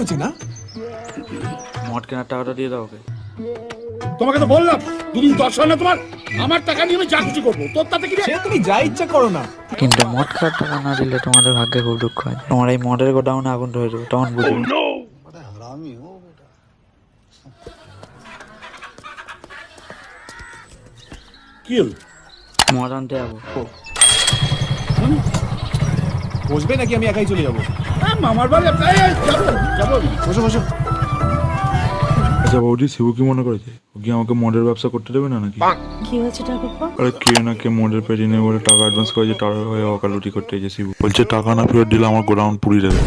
করেছে না? মদ কেনার টাকাটা দিয়ে দাও ওকে। তোমাকে তো বললাম দুদিন দর্শন না তোমার, আমার টাকা নিয়ে আমি যা খুশি করবো, তোর তাতে কি রে? সে তুমি যা ইচ্ছা করো না। কিন্তু মদ খাওয়ার টাকা না দিলে তোমাদের ভাগ্যে খুব দুঃখ হয়। তোমার এই মদের গোডাউনে আগুন ধরে যাবে, তখন বুঝবে। কি হলো? মদ আনতে যাবো। বসবে নাকি আমি একাই চলে যাবো? হ্যাঁ, মামার বাড়ি যাবো যাবো। বসো বসো। আচ্ছা বৌদি, শিবু কি মনে করেছে? ও কি আমাকে মদের ব্যবসা করতে দেবে না নাকি? কি হয়েছে ঠাকুরপো? আরে কে না কে মদের পেটি নেই বলে টাকা অ্যাডভান্স করেছে, টাকা হয়ে ওকালুটি করতে এসেছে শিবু। বলছে টাকা না ফেরত দিলে আমার গোডাউন পুড়িয়ে দেবে।